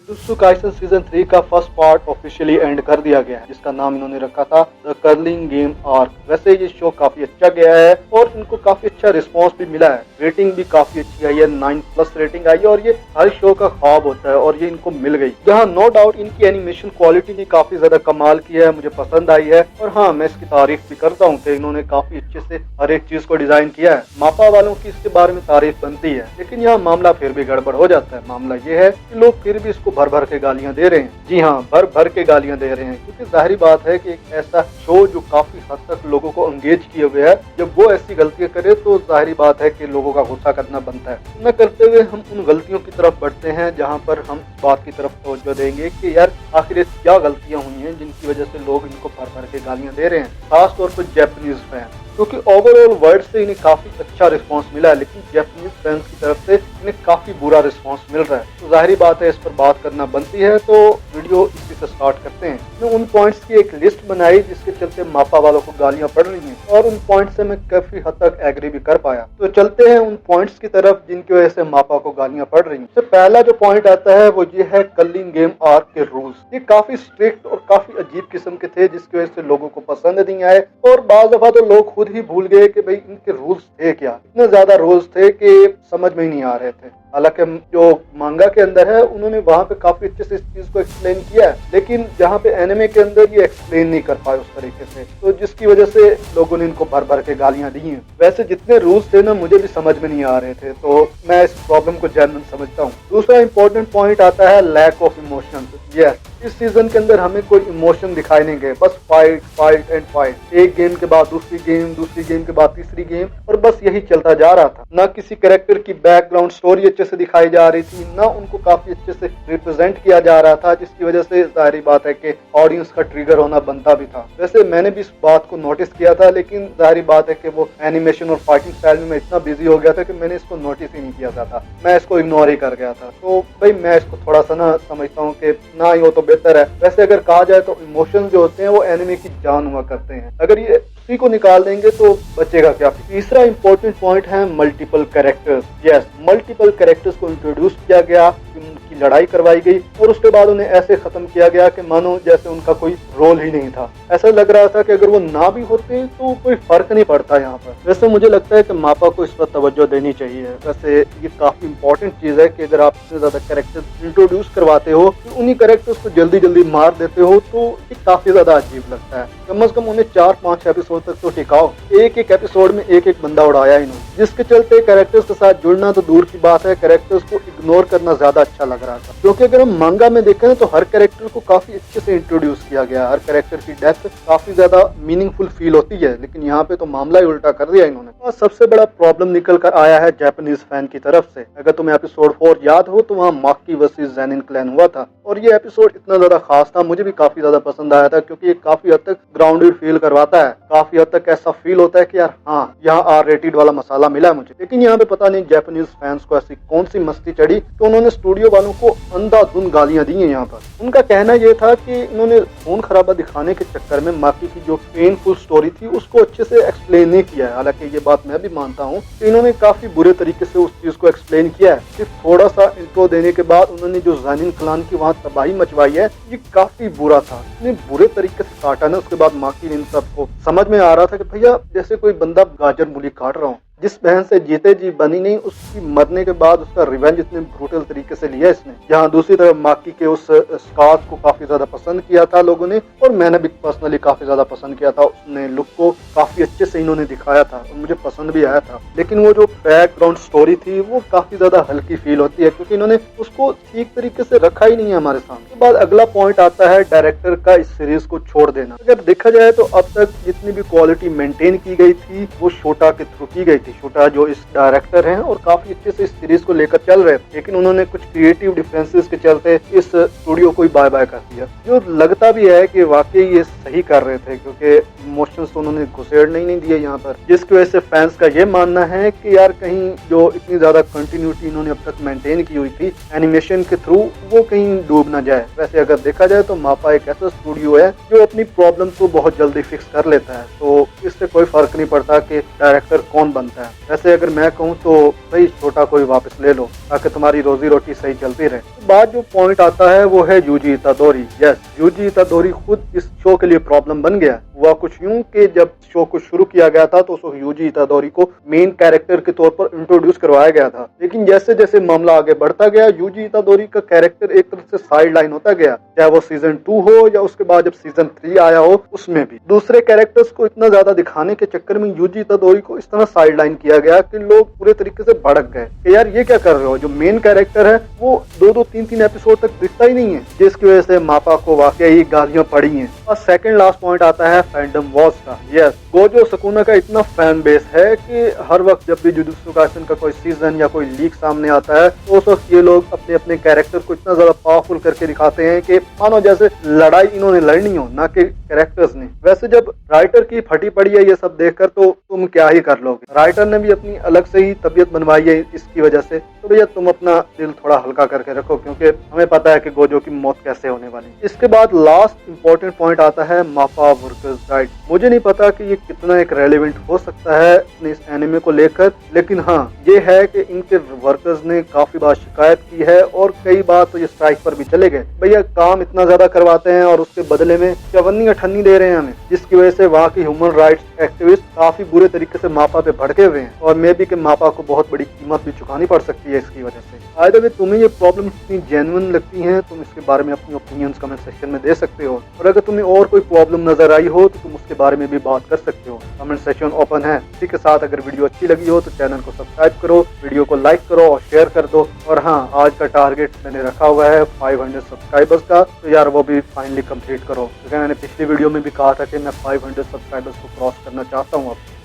Jutsu Kaisen season 3 का first part officially and कर दिया गया है, जिसका नाम इन्होंने रखा था द कर्लिंग गेम आर्क। वैसे ये शो काफी अच्छा गया है और इनको काफी अच्छा रिस्पांस भी मिला है। रेटिंग भी काफी अच्छी आई है, 9+ रेटिंग आई है और ये हर शो का ख्वाब होता है और ये इनको मिल गई। जहाँ नो डाउट इनकी एनिमेशन क्वालिटी ने काफी ज्यादा कमाल किया है, मुझे पसंद आई है। और हाँ, मैं इसकी तारीफ भी करता हूँ कि इन्होंने काफी अच्छे से हर एक चीज को डिजाइन किया है। मापा वालों की इसके बारे में तारीफ बनती है, लेकिन यहाँ मामला फिर भी गड़बड़ हो जाता है। मामला ये है कि लोग फिर भी इसको भर भर के गालियां दे रहे हैं। जी हाँ, भर भर के गालियां दे रहे हैं, क्योंकि जाहिर बात है कि एक ऐसा शो जो काफी हद तक लोगों को एंगेज किए हुए है, जब वो ऐसी गलतियां करे तो जाहिर बात है कि लोगों का गुस्सा करना बनता है। न करते हुए हम उन गलतियों की तरफ बढ़ते हैं जहाँ पर हम इस बात की तरफ तवज्जो देंगे कि यार आखिर क्या गलतियां हुई हैं जिनकी वजह से लोग इनको भर भर के गालियां दे रहे हैं, खासतौर पर जापानीज फैन। क्योंकि ओवरऑल वर्ल्ड से इन्हें काफी अच्छा रिस्पांस मिला है, लेकिन जापानीज फैंस की तरफ से इन्हें काफी बुरा रिस्पांस मिल रहा है। तो जाहिर बात है इस पर बात करना बनती है, तो वीडियो इसी से स्टार्ट करते हैं। मैं उन पॉइंट्स की एक लिस्ट बनाई जिसके चलते मापा वालों को गालियां पड़ रही हैं, और उन पॉइंट से मैं काफी हद तक एग्री भी कर पाया। तो चलते हैं उन पॉइंट्स की तरफ जिनकी वजह से मापा को गालियां पड़ रही हैं। तो पहला जो पॉइंट आता है वो ये है कर्लिंग गेम आर्क के रूल्स। ये काफी स्ट्रिक्ट और काफी अजीब किस्म के थे, जिसकी वजह से लोगों को पसंद नहीं आए, और बाज दफा तो लोग खुद ही भूल गए कि भाई इनके रूल्स थे क्या। इतने ज्यादा रूल्स थे कि समझ में ही नहीं आ रहे थे। हालांकि जो मांगा के अंदर है उन्होंने वहां पे काफी अच्छे से इस चीज को एक्सप्लेन किया है, लेकिन जहाँ पे एनिमे के अंदर ये एक्सप्लेन नहीं कर पाए उस तरीके से, तो जिसकी वजह से लोगों ने इनको भर भर के गालियां दी हैं। वैसे जितने रूल्स थे ना, मुझे भी समझ में नहीं आ रहे थे, तो मैं इस प्रॉब्लम को जेन्युइन समझता हूँ। दूसरा इंपॉर्टेंट पॉइंट आता है लैक ऑफ इमोशंस। यस, इस सीजन के अंदर हमें कोई इमोशन दिखाई नहीं गए, बस फाइट फाइट एंड फाइट। एक गेम के बाद दूसरी गेम, दूसरी गेम के बाद तीसरी गेम, और बस यही चलता जा रहा था। ना किसी कैरेक्टर की बैकग्राउंड स्टोरी अच्छे से दिखाई जा रही थी, ना उनको काफी अच्छे से रिप्रेजेंट किया जा रहा था, जिसकी वजह से जाहिर बात है कि ऑडियंस का ट्रिगर होना बनता भी था। वैसे मैंने भी इस बात को नोटिस किया था, लेकिन जाहिर बात है कि वो एनिमेशन और फाइटिंग स्टाइल में मैं इतना बिजी हो गया था कि मैंने इसको नोटिस ही नहीं किया था, मैं इसको इग्नोर ही कर गया था। तो भाई मैं इसको थोड़ा सा ना समझता हूँ कि ना ही हो तो बेहतर है। वैसे अगर कहा जाए तो इमोशंस जो होते हैं वो एनिमे की जान हुआ करते हैं, अगर ये उसी को निकाल देंगे तो बचेगा क्या। तीसरा इंपॉर्टेंट पॉइंट है multiple characters. Yes, multiple characters को इंट्रोड्यूस किया गया, उनकी लड़ाई करवाई गई, और उसके बाद उन्हें ऐसे खत्म किया गया कि मानो जैसे उनका कोई रोल ही नहीं था। ऐसा लग रहा था कि अगर वो ना भी होते तो कोई फर्क नहीं पड़ता यहाँ पर। वैसे मुझे लगता है कि मापा को इस पर तवज्जो देनी चाहिए। वैसे ये काफी इंपॉर्टेंट चीज है कि अगर आप इतने ज्यादा कैरेक्टर्स इंट्रोड्यूस करवाते हो, तो उन्हीं कैरेक्टर्स को जल्दी जल्दी मार देते हो, तो ये काफी ज्यादा अजीब लगता है। कम से कम उन्हें 4-5 एपिसोड तक तो टिकाओ। एक एक एपिसोड में एक एक बंदा उड़ाया इन्होंने, जिसके चलते कैरेक्टर्स के साथ जुड़ना तो दूर की बात है, कैरेक्टर्स को इग्नोर करना ज्यादा अच्छा लग रहा था। क्योंकि अगर हम मांगा में देखें तो हर कैरेक्टर को काफी अच्छे से इंट्रोड्यूस किया गया, हर कैरेक्टर की डेथ काफी ज्यादा मीनिंगफुल फील होती है, लेकिन यहाँ पे तो मामला ही उल्टा कर दिया इन्होंने। और सबसे बड़ा प्रॉब्लम निकल कर आया है जापानीज फैन की तरफ से। अगर तुम्हें एपिसोड 4 याद हो तो वहाँ माकी वर्सेस ज़ेनिन क्लैन हुआ था, और ये एपिसोड इतना ज्यादा खास था, मुझे भी काफी ज्यादा पसंद आया था, क्योंकि ये काफी हद तक ग्राउंडेड फील करवाता है। काफी हद तक ऐसा फील होता है कि यार हाँ, यहाँ R-रेटेड वाला मसाला मिला है मुझे। लेकिन यहाँ पे पता नहीं जापानीज फैंस को ऐसी कौन सी मस्ती चढ़ी तो उन्होंने स्टूडियो वालों को अंधाधुंध गालियां दी हैं। यहाँ पर उनका कहना यह था कि इन्होंने खून खराबा दिखाने के चक्कर में माकी की जो पेनफुल स्टोरी थी उसको अच्छे से एक्सप्लेन नहीं किया है। हालांकि ये बात मैं भी मानता हूँ कि इन्होंने काफी बुरे तरीके से उस चीज को एक्सप्लेन किया है। सिर्फ थोड़ा सा इंट्रो देने के बाद उन्होंने जो ज़ेनिन क्लैन की वहाँ तबाही मचवाई है, ये काफी बुरा था। इतने बुरे तरीके से काटा ना, उसके बाद माकी ने इन सबको समझ में आ रहा था कि भैया जैसे कोई बंदा गाजर मूली काट रहा हूँ। जिस बहन से जीते जी बनी नहीं, उसकी मरने के बाद उसका रिवेंज इतने ब्रूटल तरीके से लिया इसने। यहाँ दूसरी तरफ माकी के उस स्कार्स को काफी ज्यादा पसंद किया था लोगों ने, और मैंने भी पर्सनली काफी ज्यादा पसंद किया था। उसने लुक को काफी अच्छे से इन्होंने दिखाया था और मुझे पसंद भी आया था। लेकिन वो जो बैकग्राउंड स्टोरी थी वो काफी ज्यादा हल्की फील होती है, क्योंकि इन्होंने उसको ठीक तरीके से रखा ही नहीं है हमारे सामने। उसके बाद अगला पॉइंट आता है डायरेक्टर का इस सीरीज को छोड़ देना। अगर देखा जाए तो अब तक जितनी भी क्वालिटी मेंटेन की गई थी वो शोटा के थ्रू की गई थी। छोटा जो इस डायरेक्टर हैं और काफी अच्छे से इस सीरीज को लेकर चल रहे थे, लेकिन उन्होंने कुछ क्रिएटिव डिफरेंसेस के चलते इस स्टूडियो को बाय बाय कर दिया। जो लगता भी है कि वाकई ये सही कर रहे थे, क्योंकि इमोशंस तो उन्होंने घुसेड़ने ही नहीं दिए यहाँ पर, जिसकी वजह से फैंस का ये मानना है कि यार कहीं जो इतनी ज्यादा कंटिन्यूटी इन्होंने अब तक मेंटेन की हुई थी एनिमेशन के थ्रू, वो कहीं डूब ना जाए। वैसे अगर देखा जाए तो मापा एक ऐसा स्टूडियो है जो अपनी प्रॉब्लम को बहुत जल्दी फिक्स कर लेता है, तो इससे कोई फर्क नहीं पड़ता कि डायरेक्टर कौन बनता है। सकता है। वैसे अगर मैं कहूँ तो भाई छोटा कोई वापस ले लो ताकि तुम्हारी रोजी रोटी सही चलती रहे। तो बाद जो पॉइंट आता है वो है यूजी इतादोरी। यस, यूजी इतादोरी खुद इस शो के लिए प्रॉब्लम बन गया। हुआ कुछ यूं कि जब शो को शुरू किया गया था तो उस यूजी इतादोरी को मेन कैरेक्टर के तौर पर इंट्रोड्यूस करवाया गया था, लेकिन जैसे जैसे मामला आगे बढ़ता गया यूजी इतादोरी का कैरेक्टर एक तरह से साइड लाइन होता गया, चाहे वो सीजन 2 हो या उसके बाद जब सीजन 3 आया हो उसमें भी दूसरे कैरेक्टर्स को इतना ज्यादा दिखाने के चक्कर में यूजी इतादोरी को इस तरह साइड लाइन किया गया कि लोग पूरे तरीके से भड़क गए कि यार ये क्या कर रहे हो। जो मेन कैरेक्टर है वो 2-3 एपिसोड तक दिखता ही नहीं है, जिसकी वजह से मापा को वाकई गालियां पड़ी हैं। और सेकंड लास्ट पॉइंट आता है फैंडम वॉर्स का। यस, गोजो सुकुना का इतना फैन बेस है कि हर वक्त जब भी जुजुत्सु काइसेन का कोई सीजन या कोई लीक सामने आता है तो उस वक्त ये लोग अपने अपने कैरेक्टर को इतना ज्यादा पावरफुल करके दिखाते हैं कि मानो जैसे लड़ाई इन्होंने लड़नी हो, ना कि कैरेक्टर्स ने। वैसे जब राइटर की फटी पड़ी है ये सब देखकर तो तुम क्या ही कर लोगे। राइटर ने भी अपनी अलग से ही तबीयत बनवाई है इसकी वजह से, तो भैया तुम अपना दिल थोड़ा हल्का करके रखो क्योंकि हमें पता है कि गोजो की मौत कैसे होने वाली। इसके बाद लास्ट इंपॉर्टेंट पॉइंट आता है मापा वर्कर्स राइट। मुझे नहीं पता कि ये कितना एक रेलेवेंट हो सकता है इस एनिमे को लेकर, लेकिन हाँ ये है कि इनके वर्कर्स ने काफी बार शिकायत की है और कई बार तो ये स्ट्राइक पर भी चले गए। भैया काम इतना ज्यादा करवाते हैं और उसके बदले में चवन्नी अठन्नी दे रहे हैं हमें, जिसकी वजह से वहाँ की ह्यूमन राइट्स एक्टिविस्ट काफी बुरे तरीके से मापा पे भड़के हुए हैं और मे बी के मापा को बहुत बड़ी कीमत भी चुकानी पड़ सकती है इसकी वजह से। आइदर वे तुम्हें ये प्रॉब्लम इतनी जेन्युइन लगती है तुम इसके बारे में अपनी ओपिनियंस कमेंट सेक्शन में दे सकते हो, और अगर तुम्हें और कोई प्रॉब्लम नजर आई हो तो तुम उसके बारे में भी बात कर सकते हो। कमेंट सेक्शन ओपन है। इसी के साथ अगर वीडियो अच्छी लगी हो तो चैनल को सब्सक्राइब करो, वीडियो को लाइक करो और शेयर कर दो। और हाँ, आज का टारगेट मैंने रखा हुआ है 500 सब्सक्राइबर्स का, तो यार वो भी फाइनली कंप्लीट करो क्योंकि मैंने पिछली वीडियो में भी कहा था कि मैं 500 सब्सक्राइबर्स को क्रॉस करना चाहता हूँ अब।